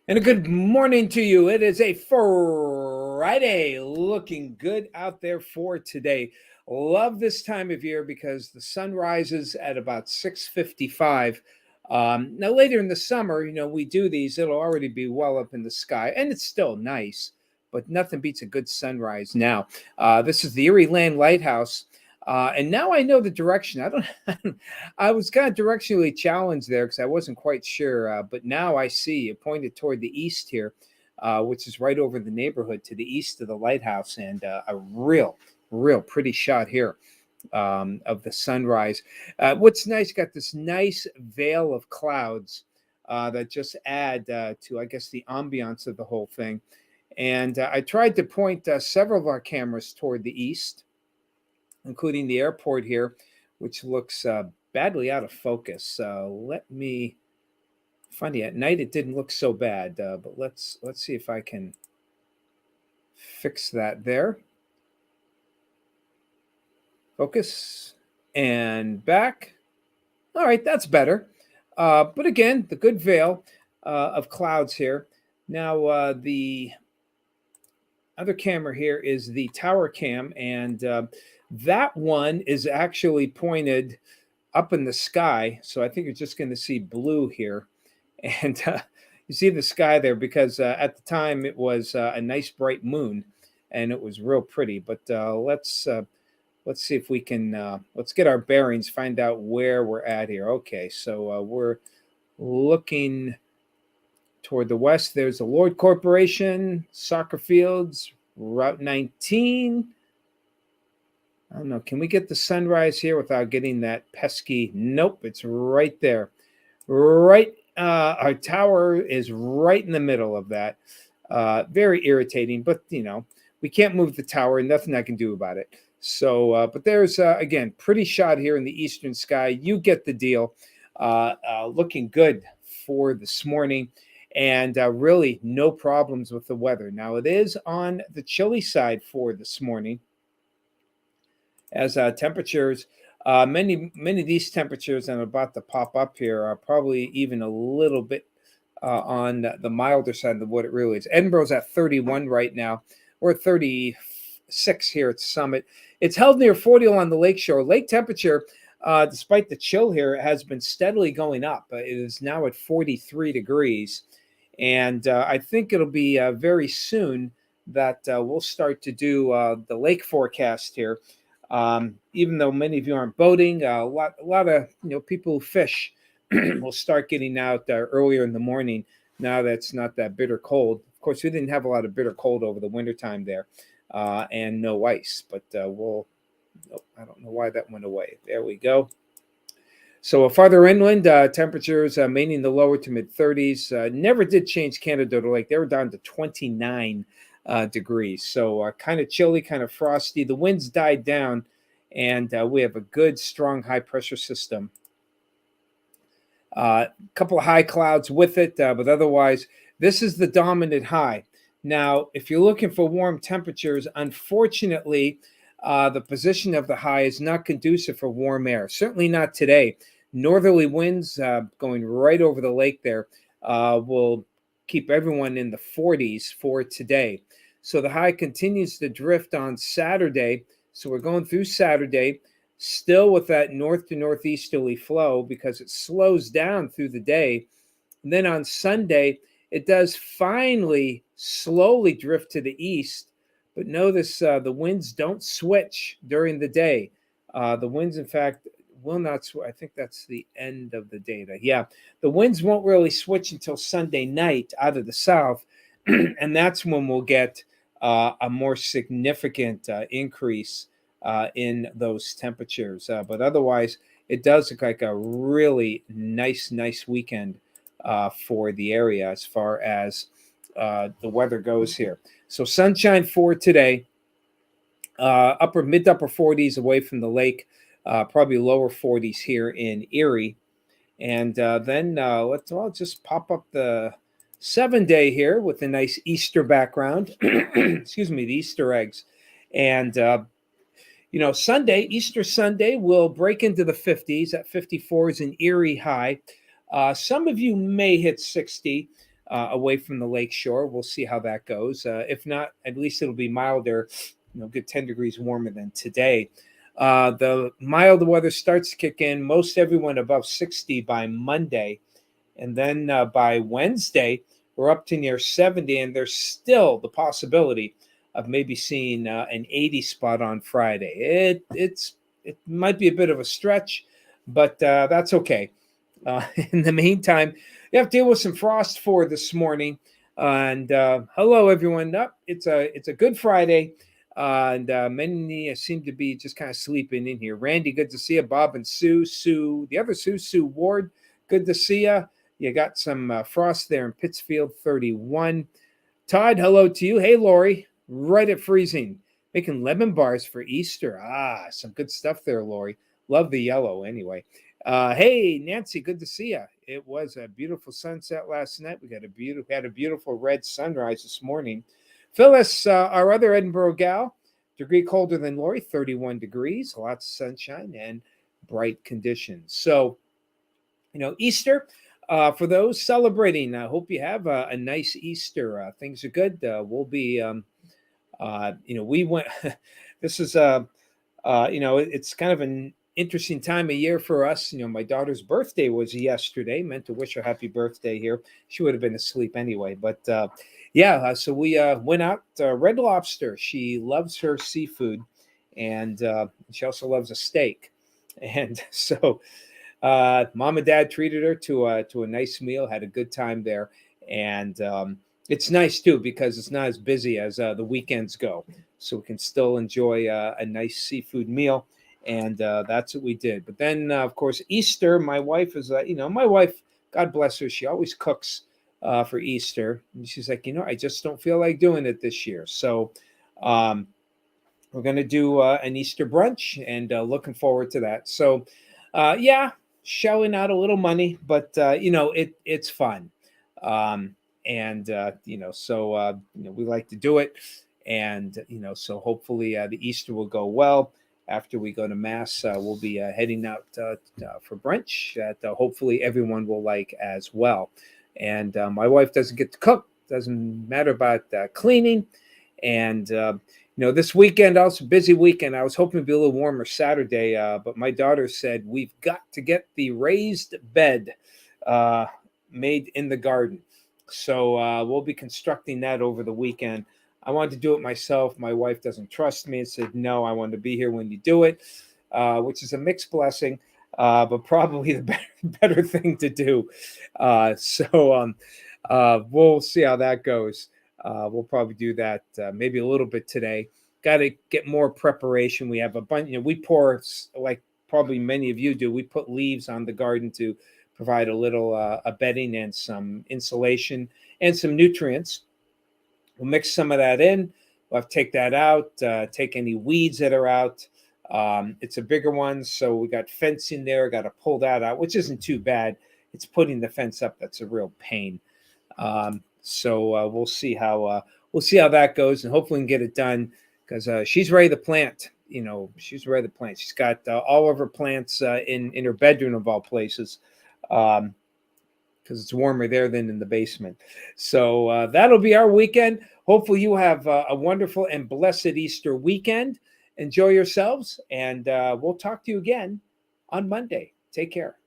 And a good morning to you. It is a Friday, looking good out there for today. Love this time of year because the sun rises at about 6:55. Now later in the summer, we do these, it'll already be well up in the sky and it's still nice, but nothing beats a good sunrise now. This is the Erie Land Lighthouse. And now I know the direction. I don't. I was kind of directionally challenged there because I wasn't quite sure. But now I see it pointed toward the east here, which is right over the neighborhood to the east of the lighthouse, and a real pretty shot here of the sunrise. What's nice, got this nice veil of clouds that just add to, I guess, the ambiance of the whole thing. And I tried to point several of our cameras toward the east, including the airport here, which looks badly out of focus. Let me funny, at night it didn't look so bad, but let's see if I can fix that there. Focus and back. All right, that's better. But again, the good veil of clouds here. Now the other camera here is the tower cam, and that one is actually pointed up in the sky. So I think you're just going to see blue here. And you see the sky there because at the time it was a nice bright moon and it was real pretty. But let's see if we can, let's get our bearings, find out where we're at here. Okay, so we're looking toward the west. There's the Lord Corporation, soccer fields, Route 19. I don't know. Can we get the sunrise here without getting that pesky? Nope, it's right there. Right. Our tower is right in the middle of that. Very irritating, but we can't move the tower and nothing I can do about it. So, but there's, again, pretty shot here in the eastern sky. You get the deal. Looking good for this morning. And really no problems with the weather. Now, it is on the chilly side for this morning, as temperatures, many of these temperatures I'm about to pop up here are probably even a little bit on the milder side of what it really is. Edinburgh's at 31 right now. We're at 36 here at Summit. It's held near 40 along the lakeshore. Lake temperature, despite the chill here, has been steadily going up. It is now at 43 degrees. And I think it'll be very soon that we'll start to do the lake forecast here. Even though many of you aren't boating, a lot of people who fish will start getting out earlier in the morning. Now that's not that bitter cold. Of course, we didn't have a lot of bitter cold over the wintertime there, and no ice. But I don't know why that went away. There we go. So farther inland, temperatures mainly in the lower to mid 30s. Never did change Canada Lake. They were down to 29 degrees. So kind of chilly, kind of frosty. The winds died down, and we have a good, strong, high pressure system. A couple of high clouds with it, but otherwise, this is the dominant high. Now, if you're looking for warm temperatures, unfortunately, the position of the high is not conducive for warm air. Certainly not today. Northerly winds going right over the lake there will keep everyone in the 40s for today. So the high continues to drift on Saturday. So we're going through Saturday, still with that north to northeasterly flow because it slows down through the day. And then on Sunday, it does finally slowly drift to the east. But notice the winds don't switch during the day. The winds, in fact, will not. I think that's the end of the data. Yeah, the winds won't really switch until Sunday night out of the south, and that's when we'll get a more significant increase in those temperatures. But otherwise, it does look like a really nice weekend for the area as far as the weather goes here. So sunshine for today, mid to upper 40s away from the lake, probably lower 40s here in Erie. And then I'll just pop up the 7-day here with a nice Easter background. Excuse me, the Easter eggs. And, Easter Sunday will break into the 50s. At 54 is an Erie high. Some of you may hit 60. away from the lake shore. We'll see how that goes. If not, at least it'll be milder, good 10 degrees warmer than today. The milder weather starts to kick in, most everyone above 60 by Monday. And then by Wednesday, we're up to near 70, and there's still the possibility of maybe seeing an 80 spot on Friday. It might be a bit of a stretch, but that's okay. In the meantime, you have to deal with some frost for this morning. And hello, everyone. It's a Good Friday, and many seem to be just kind of sleeping in here. Randy, good to see you. Bob and Sue, the other Sue Ward, good to see you. You got some frost there in Pittsfield, 31. Todd, hello to you. Hey, Lori, right at freezing, making lemon bars for Easter. Some good stuff there, Lori. Love the yellow anyway. Hey, Nancy, good to see you. It was a beautiful sunset last night. We had a beautiful red sunrise this morning. Phyllis, our other Edinburgh gal, degree colder than Lori, 31 degrees, lots of sunshine and bright conditions. So, Easter. For those celebrating, I hope you have a nice Easter. Things are good. We'll be, we went. This is it's kind of an interesting time of year for us. My daughter's birthday was yesterday. Meant to wish her happy birthday here. She would have been asleep anyway, but so we went out. Red Lobster. She loves her seafood, and she also loves a steak, and so. Mom and Dad treated her to a nice meal. Had a good time there, and it's nice too because it's not as busy as the weekends go, so we can still enjoy a nice seafood meal, and that's what we did. But then, of course, Easter. My wife is, my wife. God bless her. She always cooks for Easter, and she's like, I just don't feel like doing it this year, so. We're going to do an Easter brunch, and looking forward to that. So, shelling out a little money, but it's fun, we like to do it, and so hopefully the Easter will go well. After we go to Mass, we'll be heading out for brunch that hopefully everyone will like as well. And my wife doesn't get to cook, doesn't matter about cleaning, and this weekend, also busy weekend. I was hoping to be a little warmer Saturday, but my daughter said we've got to get the raised bed made in the garden. So we'll be constructing that over the weekend. I wanted to do it myself. My wife doesn't trust me and said, no, I want to be here when you do it, which is a mixed blessing, but probably the better thing to do. We'll see how that goes. We'll probably do that maybe a little bit today. Got to get more preparation. We have a bunch, we pour, like probably many of you do, we put leaves on the garden to provide a little a bedding and some insulation and some nutrients. We'll mix some of that in. We'll have to take that out, take any weeds that are out. It's a bigger one, so we got fencing there, got to pull that out, which isn't too bad. It's putting the fence up that's a real pain. So we'll see how that goes, and hopefully we can get it done because she's ready to plant. She's ready to plant. She's got all of her plants in her bedroom of all places, because it's warmer there than in the basement. So that'll be our weekend. Hopefully you have a wonderful and blessed Easter weekend. Enjoy yourselves, and we'll talk to you again on Monday. Take care.